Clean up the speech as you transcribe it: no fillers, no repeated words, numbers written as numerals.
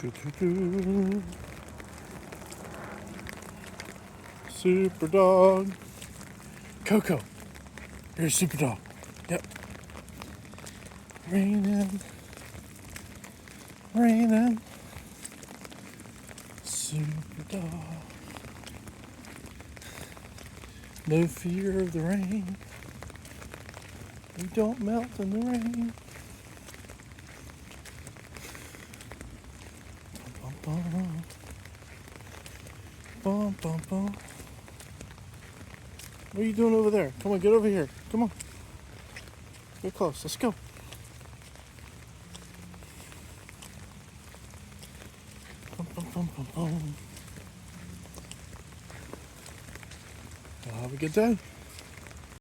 Doo, doo, doo. Super dog. Coco, you're a super dog. Yep. Raining. Raining. Super dog. No fear of the rain. We don't melt in the rain. Bum, bum, bum. Bum, bum, bum. What are you doing over there? Come on, get over here. Come on. Get close. Let's go. Bum, bum, bum, bum, bum. Have a good day.